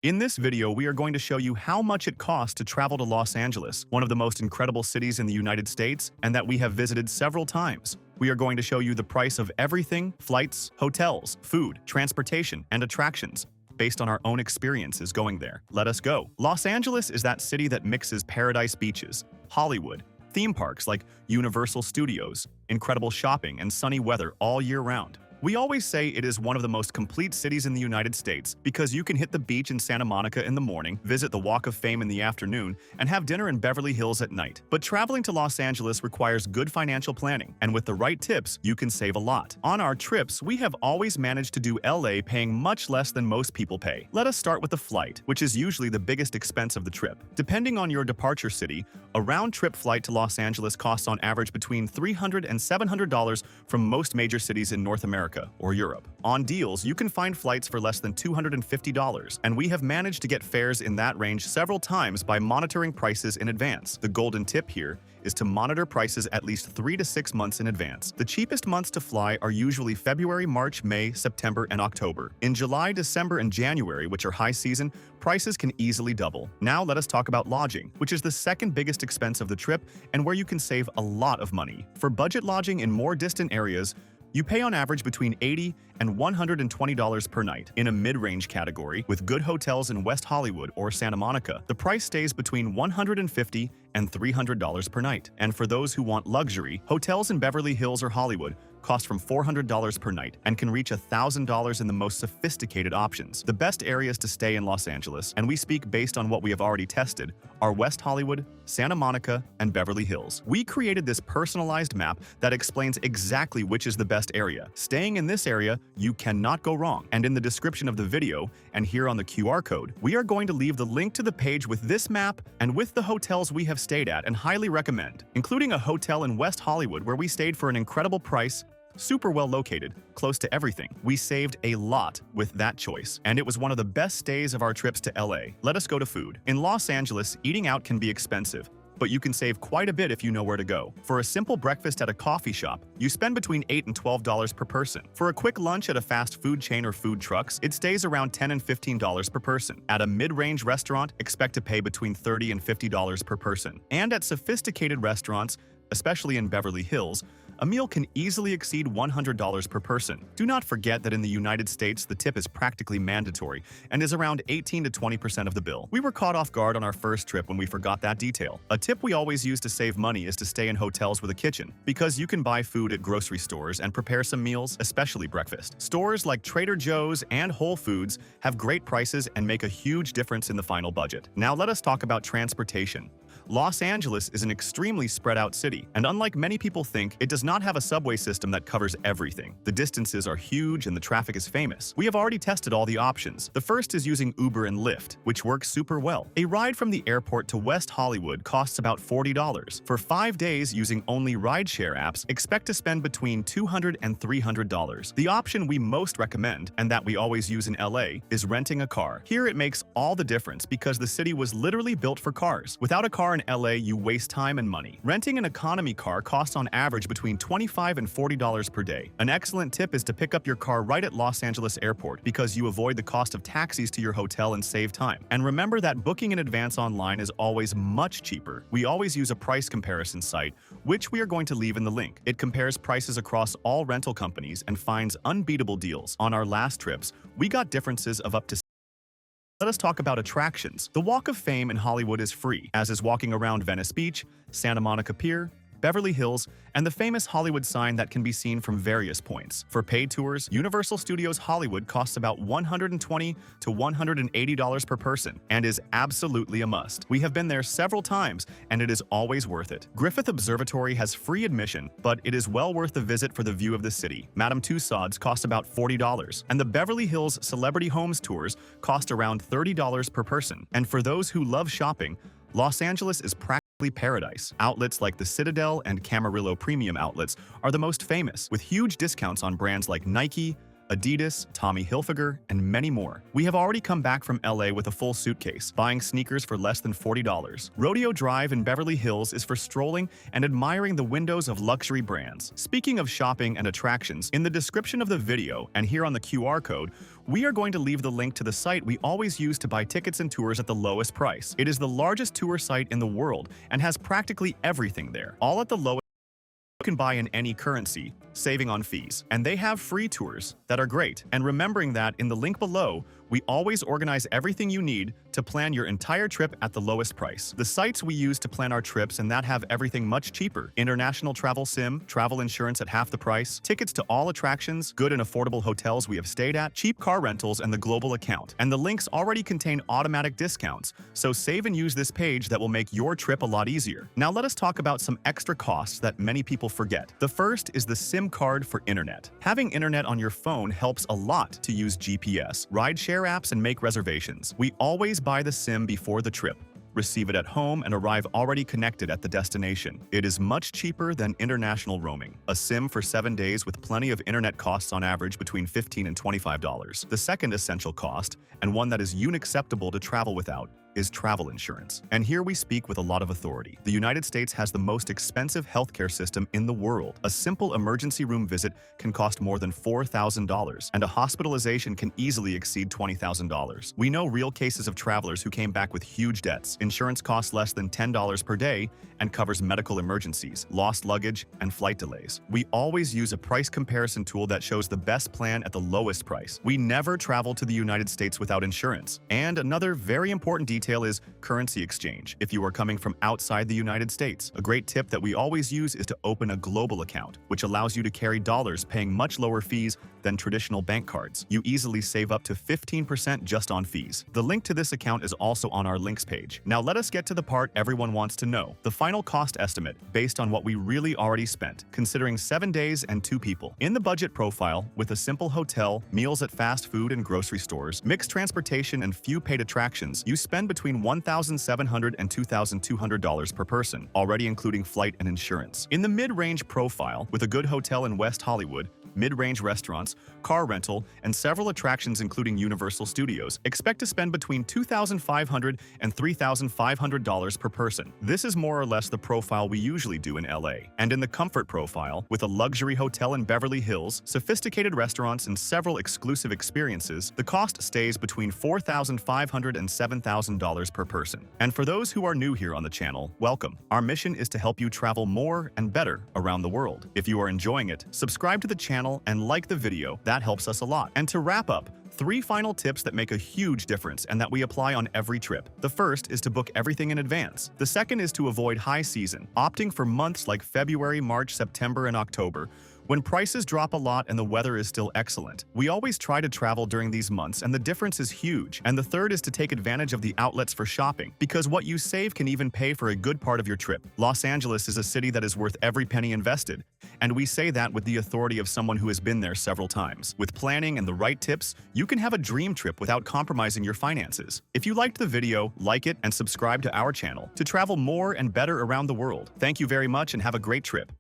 In this video, we are going to show you how much it costs to travel to Los Angeles, one of the most incredible cities in the United States, and that we have visited several times. We are going to show you the price of everything: flights, hotels, food, transportation, and attractions, based on our own experiences going there. Let us go. Los Angeles is that city that mixes paradise beaches, Hollywood, theme parks like Universal Studios, incredible shopping, and sunny weather all year round. We always say it is one of the most complete cities in the United States because you can hit the beach in Santa Monica in the morning, visit the Walk of Fame in the afternoon, and have dinner in Beverly Hills at night. But traveling to Los Angeles requires good financial planning, and with the right tips, you can save a lot. On our trips, we have always managed to do LA paying much less than most people pay. Let us start with the flight, which is usually the biggest expense of the trip. Depending on your departure city, a round-trip flight to Los Angeles costs on average between $300 and $700 from most major cities in North America or Europe. On deals, you can find flights for less than $250, and we have managed to get fares in that range several times by monitoring prices in advance. The golden tip here is to monitor prices at least 3 to 6 months in advance. The cheapest months to fly are usually February, March, May, September, and October. In July, December, and January, which are high season, prices can easily double. Now let us talk about lodging, which is the second biggest expense of the trip and where you can save a lot of money. For budget lodging in more distant areas, you pay on average between $80 and $120 per night. In a mid-range category, with good hotels in West Hollywood or Santa Monica, the price stays between $150 and $300 per night. And for those who want luxury, hotels in Beverly Hills or Hollywood cost from $400 per night and can reach $1,000 in the most sophisticated options. The best areas to stay in Los Angeles, and we speak based on what we have already tested, are West Hollywood, Santa Monica, and Beverly Hills. We created this personalized map that explains exactly which is the best area. Staying in this area, you cannot go wrong. And in the description of the video, and here on the QR code, we are going to leave the link to the page with this map and with the hotels we have stayed at and highly recommend, including a hotel in West Hollywood where we stayed for an incredible price, super well located, close to everything. We saved a lot with that choice, and it was one of the best stays of our trips to LA. Let us go to food. In Los Angeles, eating out can be expensive, but you can save quite a bit if you know where to go. For a simple breakfast at a coffee shop, you spend between $8 and $12 per person. For a quick lunch at a fast food chain or food trucks, it stays around $10 and $15 per person. At a mid-range restaurant, expect to pay between $30 and $50 per person. And at sophisticated restaurants, especially in Beverly Hills, a meal can easily exceed $100 per person. Do not forget that in the United States, the tip is practically mandatory and is around 18 to 20% of the bill. We were caught off guard on our first trip when we forgot that detail. A tip we always use to save money is to stay in hotels with a kitchen, because you can buy food at grocery stores and prepare some meals, especially breakfast. Stores like Trader Joe's and Whole Foods have great prices and make a huge difference in the final budget. Now let us talk about transportation. Los Angeles is an extremely spread out city, and unlike many people think, it does not have a subway system that covers everything. The distances are huge and the traffic is famous. We have already tested all the options. The first is using Uber and Lyft, which works super well. A ride from the airport to West Hollywood costs about $40. For 5 days using only rideshare apps, expect to spend between $200 and $300. The option we most recommend, and that we always use in LA, is renting a car. Here it makes all the difference because the city was literally built for cars. Without a car in LA, you waste time and money. Renting an economy car costs on average between $25 and $40 per day. An excellent tip is to pick up your car right at Los Angeles Airport because you avoid the cost of taxis to your hotel and save time. And remember that booking in advance online is always much cheaper. We always use a price comparison site, which we are going to leave in the link. It compares prices across all rental companies and finds unbeatable deals. On our last trips, we got differences of up to. Let us talk about attractions. The Walk of Fame in Hollywood is free, as is walking around Venice Beach, Santa Monica Pier, Beverly Hills, and the famous Hollywood sign that can be seen from various points. For paid tours, Universal Studios Hollywood costs about $120 to $180 per person and is absolutely a must. We have been there several times, and it is always worth it. Griffith Observatory has free admission, but it is well worth the visit for the view of the city. Madame Tussauds cost about $40, and the Beverly Hills Celebrity Homes tours cost around $30 per person. And for those who love shopping, Los Angeles is practically paradise. Outlets like the Citadel and Camarillo Premium outlets are the most famous, with huge discounts on brands like Nike, Adidas, Tommy Hilfiger, and many more. We have already come back from LA with a full suitcase, buying sneakers for less than $40. Rodeo Drive in Beverly Hills is for strolling and admiring the windows of luxury brands. Speaking of shopping and attractions, in the description of the video and here on the QR code, we are going to leave the link to the site we always use to buy tickets and tours at the lowest price. It is the largest tour site in the world and has practically everything there, all at the lowest. You can buy in any currency, saving on fees. And they have free tours that are great. And remembering that in the link below, we always organize everything you need to plan your entire trip at the lowest price. The sites we use to plan our trips and that have everything much cheaper. International travel sim, travel insurance at half the price, tickets to all attractions, good and affordable hotels we have stayed at, cheap car rentals, and the global account. And the links already contain automatic discounts, so save and use this page that will make your trip a lot easier. Now let us talk about some extra costs that many people forget. The first is the SIM card for internet. Having internet on your phone helps a lot to use GPS, rideshare apps, and make reservations. We always buy the SIM before the trip, receive it at home, and arrive already connected at the destination. It is much cheaper than international roaming. A SIM for 7 days with plenty of internet costs on average between $15 and $25. The second essential cost, and one that is unacceptable to travel without, is travel insurance. And here we speak with a lot of authority. The United States has the most expensive healthcare system in the world. A simple emergency room visit can cost more than $4,000, and a hospitalization can easily exceed $20,000. We know real cases of travelers who came back with huge debts. Insurance costs less than $10 per day and covers medical emergencies, lost luggage, and flight delays. We always use a price comparison tool that shows the best plan at the lowest price. We never travel to the United States without insurance. And another very important detail is currency exchange. If you are coming from outside the United States, a great tip that we always use is to open a global account, which allows you to carry dollars, paying much lower fees than traditional bank cards. You easily save up to 15% just on fees. The link to this account is also on our links page. Now let us get to the part everyone wants to know, the final cost estimate based on what we really already spent, considering 7 days and 2 people. In the budget profile, with a simple hotel, meals at fast food and grocery stores, mixed transportation, and few paid attractions, you spend between $1,700 and $2,200 per person, already including flight and insurance. In the mid-range profile, with a good hotel in West Hollywood, mid-range restaurants, car rental, and several attractions including Universal Studios, expect to spend between $2,500 and $3,500 per person. This is more or less the profile we usually do in LA. And in the comfort profile, with a luxury hotel in Beverly Hills, sophisticated restaurants, and several exclusive experiences, the cost stays between $4,500 and $7,000 per person. And for those who are new here on the channel, welcome. Our mission is to help you travel more and better around the world. If you are enjoying it, subscribe to the channel and like the video. That helps us a lot. And to wrap up, 3 final tips that make a huge difference and that we apply on every trip. The first is to book everything in advance. The second is to avoid high season, opting for months like February, March, September, and October, when prices drop a lot and the weather is still excellent. We always try to travel during these months and the difference is huge. And the third is to take advantage of the outlets for shopping, because what you save can even pay for a good part of your trip. Los Angeles is a city that is worth every penny invested, and we say that with the authority of someone who has been there several times. With planning and the right tips, you can have a dream trip without compromising your finances. If you liked the video, like it and subscribe to our channel to travel more and better around the world. Thank you very much and have a great trip.